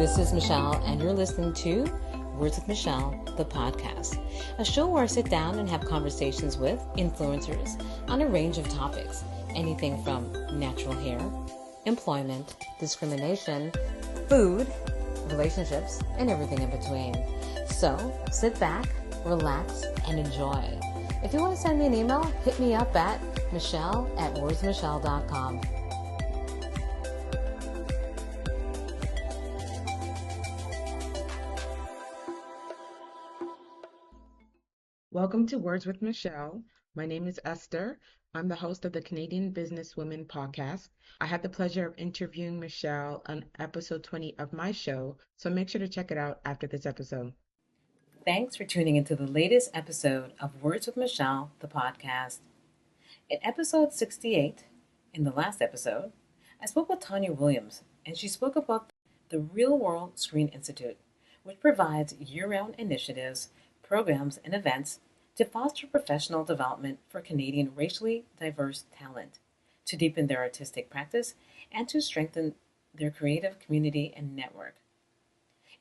This is Michelle, and you're listening to Words with Michelle, the podcast, a show where I sit down and have conversations with influencers on a range of topics, anything from natural hair, employment, discrimination, food, relationships, and everything in between. So sit back, relax, and enjoy. If you want to send me an email, hit me up at michelle@wordsmichelle.com. Welcome to Words with Michelle. My name is Esther. I'm the host of the Canadian Businesswomen podcast. I had the pleasure of interviewing Michelle on episode 20 of my show, so make sure to check it out after this episode. Thanks for tuning into the latest episode of Words with Michelle, the podcast. In episode 68, in the last episode, I spoke with Tanya Williams, and she spoke about the Real World Screen Institute, which provides year-round initiatives, programs, and events to foster professional development for Canadian racially diverse talent, to deepen their artistic practice, and to strengthen their creative community and network.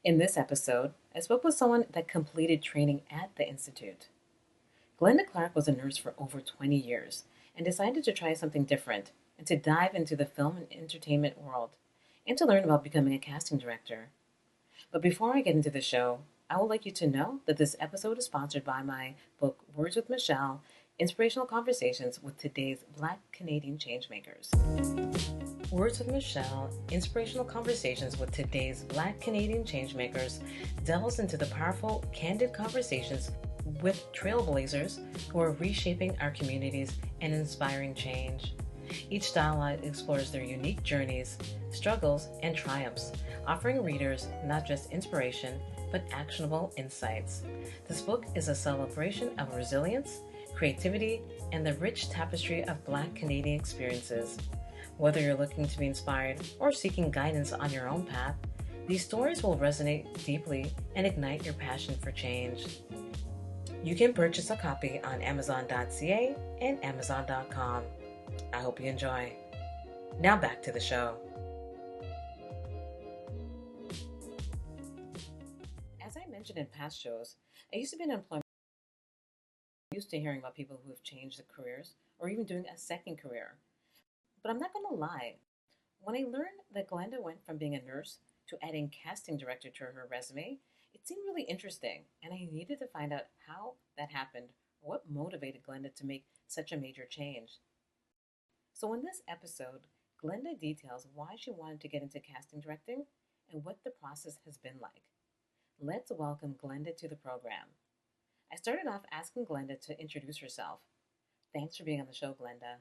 In this episode, I spoke with someone that completed training at the Institute. Glenda Clark was a nurse for over 20 years and decided to try something different and to dive into the film and entertainment world and to learn about becoming a casting director. But before I get into the show, I would like you to know that this episode is sponsored by my book, Words with Michelle, Inspirational Conversations with Today's Black Canadian Changemakers. Words with Michelle, Inspirational Conversations with Today's Black Canadian Changemakers delves into the powerful, candid conversations with trailblazers who are reshaping our communities and inspiring change. Each dialogue explores their unique journeys, struggles, and triumphs, offering readers not just inspiration, but actionable insights. This book is a celebration of resilience, creativity, and the rich tapestry of Black Canadian experiences. Whether you're looking to be inspired or seeking guidance on your own path, these stories will resonate deeply and ignite your passion for change. You can purchase a copy on Amazon.ca and Amazon.com. I hope you enjoy. Now back to the show. As I mentioned in past shows, I used to be in employment. I'm used to hearing about people who have changed their careers or even doing a second career. But I'm not going to lie. When I learned that Glenda went from being a nurse to adding casting director to her resume, it seemed really interesting, and I needed to find out how that happened or what motivated Glenda to make such a major change. So in this episode, Glenda details why she wanted to get into casting directing and what the process has been like. Let's welcome Glenda to the program. I started off asking Glenda to introduce herself. Thanks for being on the show, Glenda.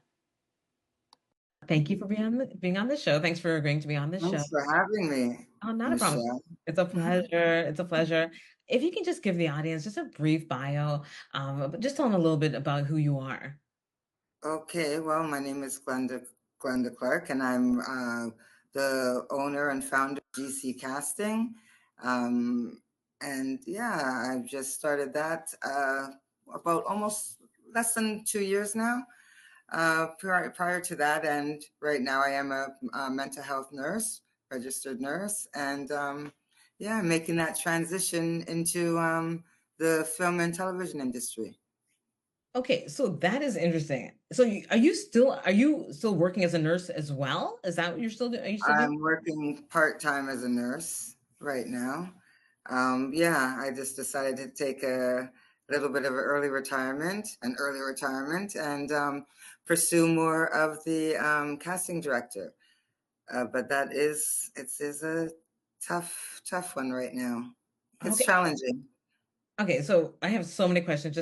Thank you for being on the show. Thanks for agreeing to be on the show. Thanks for having me, Oh, not a problem. Michelle. It's a pleasure. It's a pleasure. If you can just give the audience just a brief bio, just tell them a little bit about who you are. Okay, well, my name is Glenda Clark, and I'm the owner and founder of GC Casting. And yeah, I've just started that about almost less than 2 years now. Prior to that, and right now I am a mental health nurse, registered nurse, and yeah, making that transition into the film and television industry. Okay, so that is interesting. So are you still working as a nurse as well? Is that what you're still doing? Are you still doing? I'm working part-time as a nurse right now. Yeah, I just decided to take a little bit of an early retirement, and pursue more of the casting director. But it is a tough one right now. It's Okay. challenging. Okay, so I have so many questions.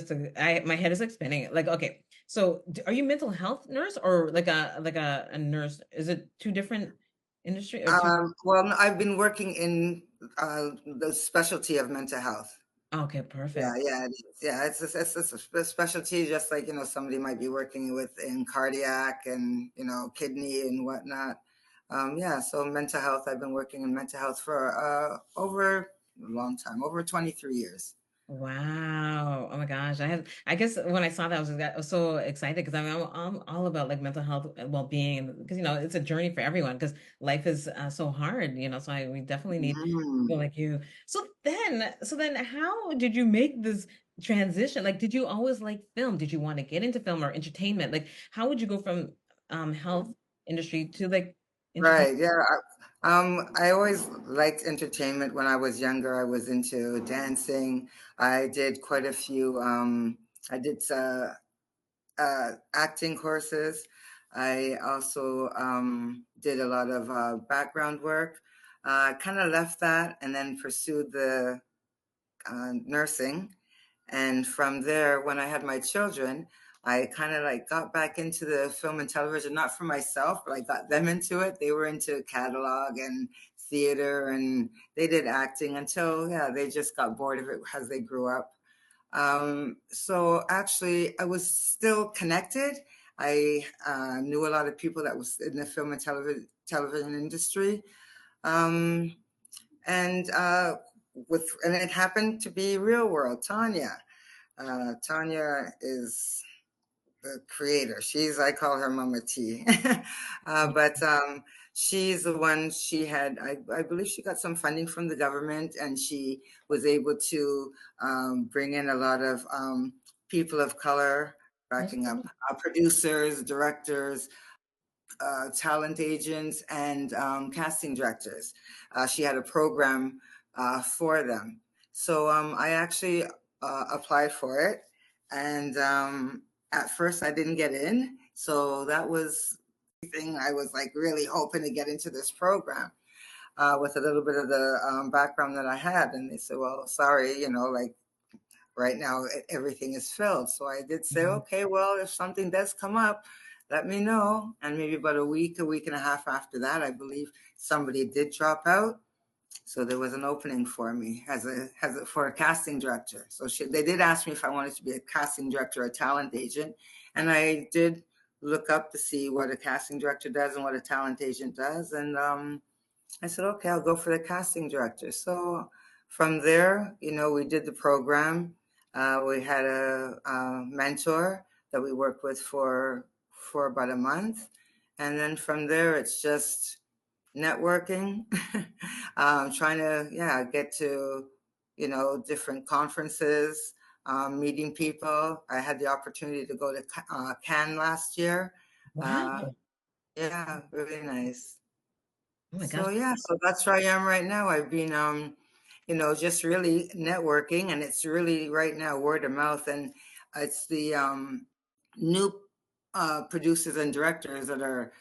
My head is like spinning. Like, okay, so are you mental health nurse or like a nurse? Is it two different industry or two? Well, I've been working in the specialty of mental health. Okay, Yeah, perfect. yeah, it is. Yeah, it's a specialty, just like, somebody might be working in cardiac and, kidney and whatnot. Yeah, so mental health, I've been working in mental health for over a long time, over 23 years. Wow. Oh my gosh. I guess when I saw that, I was so excited because I'm all about like mental health and well-being because, it's a journey for everyone because life is so hard, so we definitely need Mm. people like you. So then how did you make this transition? Like, did you always like film? Did you want to get into film or entertainment? Like, how would you go from health industry to like entertainment? Right. Yeah. I always liked entertainment when I was younger. I was into dancing. I did quite a few. I did acting courses. I also did a lot of background work. I kind of left that and then pursued the nursing. And from there, when I had my children, I kind of like got back into the film and television, not for myself, but I got them into it. They were into catalog and theater and they did acting until, yeah, they just got bored of it as they grew up. So actually, I was still connected. I knew a lot of people that was in the film and television industry. Um, and it happened to be real world. Tanya is the creator. I call her Mama T. But she's the one. I believe she got some funding from the government, and she was able to bring in a lot of people of color, backing up producers, directors, talent agents, and casting directors. She had a program for them. So I actually applied for it. And at first, I didn't get in. So that was the thing. I was like really hoping to get into this program with a little bit of the background that I had. And they said, well, sorry, like right now everything is filled. So I did say, Mhm. okay, well, if something does come up, let me know. And maybe about a week and a half after that, I believe somebody did drop out. So there was an opening for me for a casting director. So they did ask me if I wanted to be a casting director or a talent agent, and I did look up to see what a casting director does and what a talent agent does, and I said, okay, I'll go for the casting director. So from there, we did the program. We had a mentor that we worked with for about a month, and then from there, it's just networking, trying to get to different conferences, meeting people. I had the opportunity to go to Cannes last year. Uh, Wow. yeah, really nice. Oh my gosh. So yeah, so that's where I am right now. I've been just really networking, and it's really right now word of mouth, and it's the new producers and directors that are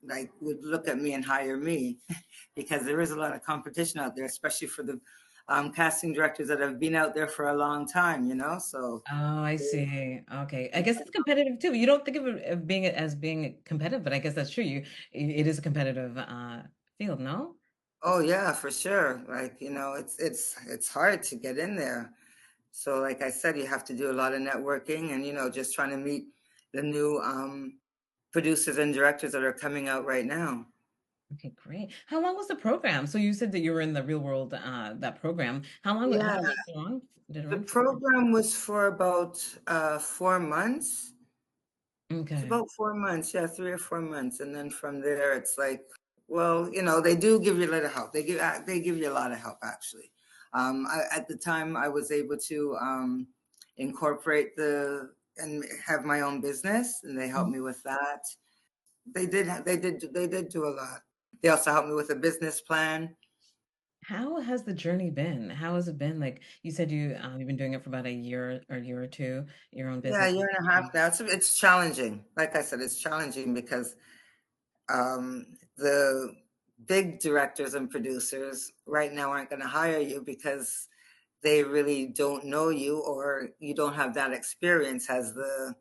like would look at me and hire me because there is a lot of competition out there, especially for the casting directors that have been out there for a long time. So Oh, I see. Okay. I guess it's competitive too. You don't think of it of being as being competitive, but I guess that's true. It is a competitive field, no? oh yeah, for sure. Like it's hard to get in there. So, like I said, you have to do a lot of networking and, just trying to meet the new producers and directors that are coming out right now. Okay, great. How long was the program? So you said that you were in the real world that program. How Yeah, long did it the run for? program was for about 4 months. It's Okay. about 4 months, yeah, 3 or 4 months. And then from there, it's like, well, they do give you a little help. They give you a lot of help, actually. At the time, I was able to incorporate and have my own business, and they helped Mhm. me with that. They did do a lot. They also helped me with a business plan. How has the journey been? How has it been? Like you said, you've been doing it for about a year or two, your own Yeah, a business. year and a half now. It's challenging. Like I said, it's challenging because the big directors and producers right now aren't going to hire you because they really don't know you or you don't have that experience as the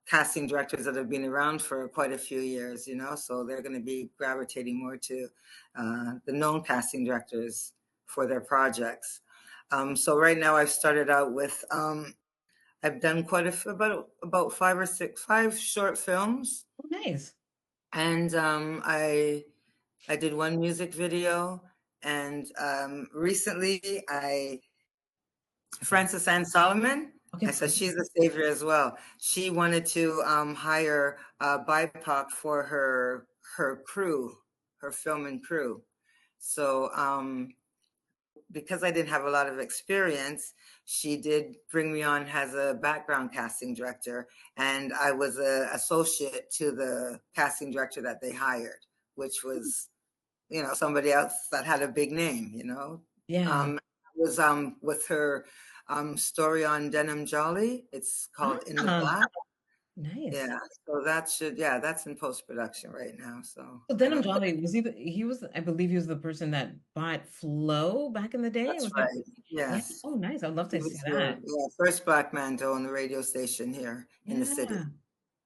casting directors that have been around for quite a few years. So they're going to be gravitating more to the known casting directors for their projects. So right now I've started out with I've done quite about five short films, Oh, nice. and I did one music video, and recently I Frances Ann Solomon. Okay, I said Francis. she's a savior as well. She wanted to hire BIPOC for her crew, her filming crew. So because I didn't have a lot of experience, she did bring me on as a background casting director, and I was a associate to the casting director that they hired, which was somebody else that had a big name. Yeah. Was with her story on Denim Jolly. It's called In the Ah, Black. nice. Yeah, so that's in post production right now. So So I Denim don't think Jolly was he was I believe he was the person that bought Flow back in the day. that's Was that right. yeah? Yes. Oh, nice. I'd love He to see was that. the first black man to own the radio station here in the city.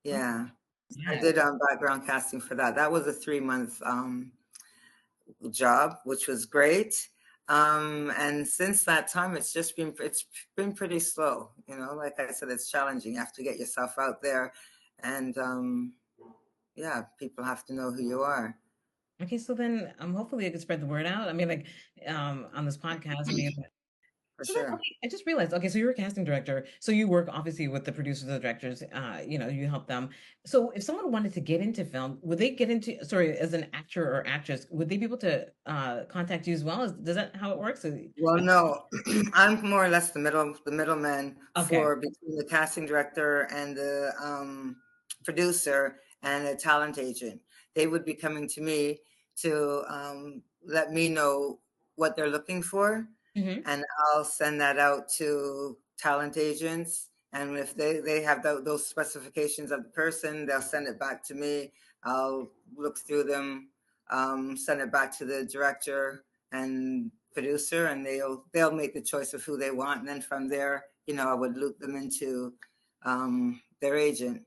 Yeah. Oh, Yeah. I yeah. did background casting for that. That was a 3 month job, which was great. And since that time, it's been pretty slow. Like I said, it's challenging. You have to get yourself out there, and yeah, people have to know who you are. Okay, so then hopefully I can spread the word out. I mean, like on this podcast. I mean, For so then, sure. okay, I just realized, okay, so you're a casting director. So you work obviously with the producers, the directors, you help them. So if someone wanted to get into film, would they get into, sorry, as an actor or actress, would they be able to contact you as well? Does that how it works? Well, no, I'm more or less the middleman Okay. for between the casting director and the producer and a talent agent. They would be coming to me to let me know what they're looking for, Hmm. and I'll send that out to talent agents. And if they have those specifications of the person, they'll send it back to me. I'll look through them, send it back to the director and producer, and they'll make the choice of who they want. And then from there, I would loop them into their agent.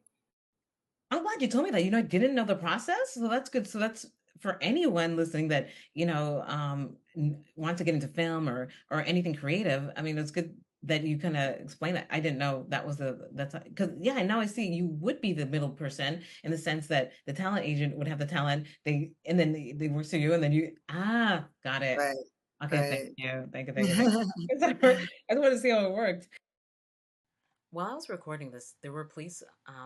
I'm glad you told me that. I didn't know the process. So that's good. So that's for anyone listening that, wants to get into film or anything creative. I mean, it's good that you kind of explain that. I didn't know that was that's because yeah, now I see you would be the middle person in the sense that the talent agent would have the talent, and then they work through you and then got it. Right, Okay, thank right. you. Thank you, thank you, thank you. I just want to see how it worked. While I was recording this, there were police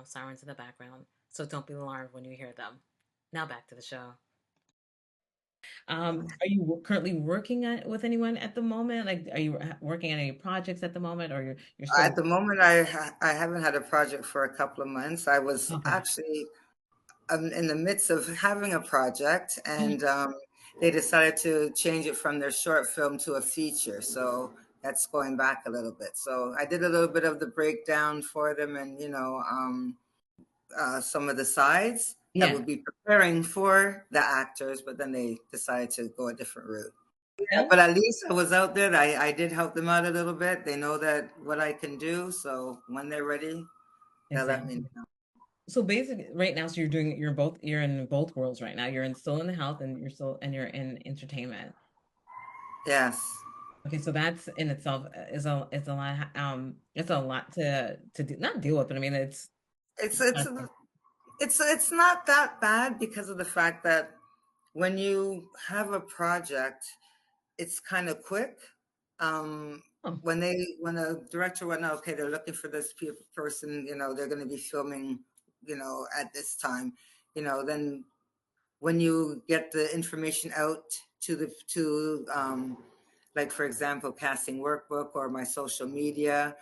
sirens in the background, so don't be alarmed when you hear them. Now back to the show. Are you currently working with anyone at the moment? Like, are you working on any projects at the moment, or you're At still the moment, I haven't had a project for a couple of months. I was okay? actually in the midst of having a project, Mhm. and they decided to change it from their short film to a feature. So that's going back a little bit. So I did a little bit of the breakdown for them, and some of the sides that Yeah. would be preparing for the actors, but then they decided to go a different route. Yeah, Yeah. but at least I was out there. I did help them out a little bit. They know that what I can do. So when they're ready, they'll let me Exactly. know. So basically, right now, so you're in both worlds right now. Still in the health, and you're in entertainment. Yes. Okay, so that's in itself is a lot. It's a lot to not deal with, but I mean, It's kind it's of fun. it's not that bad because of the fact that when you have a project, it's kind of quick. Um, Oh, when a director went, okay, they're looking for this person, they're going to be filming, at this time, then when you get the information out to like for example, casting workbook or my social media,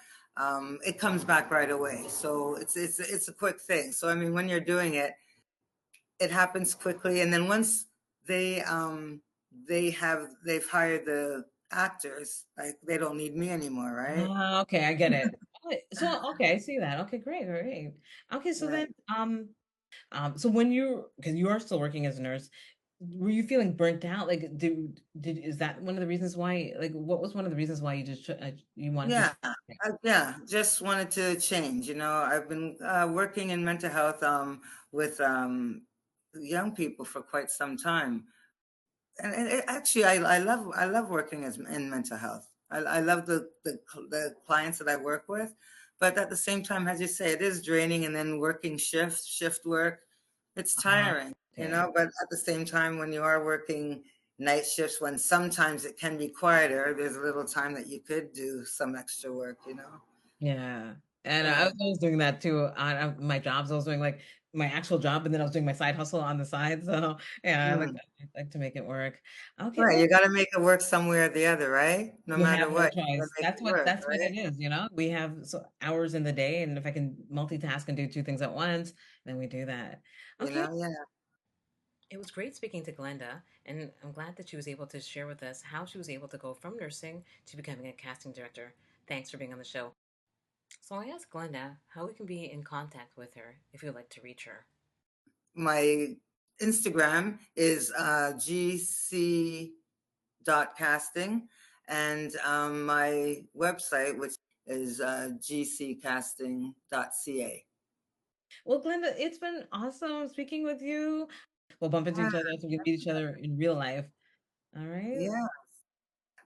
it comes back right away. So it's a quick thing. So I mean, when you're doing it, it happens quickly, and then once they um they've hired the actors, like they don't need me anymore, right? okay, I get it. So okay, I see that. Okay, great, great. Okay, so then Right. so when because you are still working as a nurse, were you feeling burnt out? Like, is that one of the reasons why? Like, what was one of the reasons why you wanted to? Yeah, yeah. Just wanted to change. I've been working in mental health with young people for quite some time, and actually, I love working in mental health. I love the clients that I work with, but at the same time, as you say, it is draining, and then working shift work, it's Uh, tiring. okay. But at the same time, when you are working, night shifts when sometimes it can be quieter. There's a little time that you could do some extra work, you know? Yeah. And I Yeah. was always doing that too on my jobs. I was doing like my actual job, and then I was doing my side hustle on the side. So yeah, Mm. I like to make it work. Okay, Right. well, You got to make it work somewhere or the other, right? No you matter have no what, you got to choice. make it work, That's what right? it is, you know? We have hours in the day, and if I can multitask and do two things at once, then we do that. You Okay. know, yeah. It was great speaking to Glenda, and I'm glad that she was able to share with us how she was able to go from nursing to becoming a casting director. Thanks for being on the show. So I asked Glenda how we can be in contact with her if you'd like to reach her. My Instagram is gc.casting, and my website, which is gccasting.ca. Well, Glenda, it's been awesome speaking with you. We'll bump into Yeah, each other so we can meet each other in real life. All right. yeah.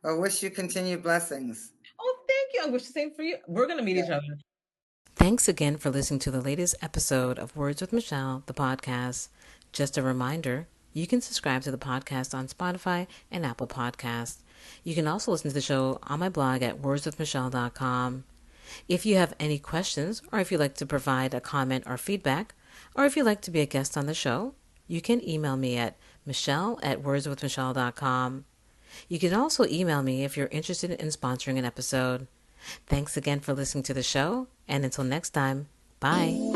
I wish you continued blessings. Oh, thank you. I wish the same for you. We're going to meet Yeah. each other. Thanks again for listening to the latest episode of Words with Michelle, the podcast. Just a reminder, you can subscribe to the podcast on Spotify and Apple Podcasts. You can also listen to the show on my blog at wordswithmichelle.com. If you have any questions, or if you'd like to provide a comment or feedback, or if you'd like to be a guest on the show, you can email me at michelle@wordswithmichelle.com. You can also email me if you're interested in sponsoring an episode. Thanks again for listening to the show, and until next time, bye.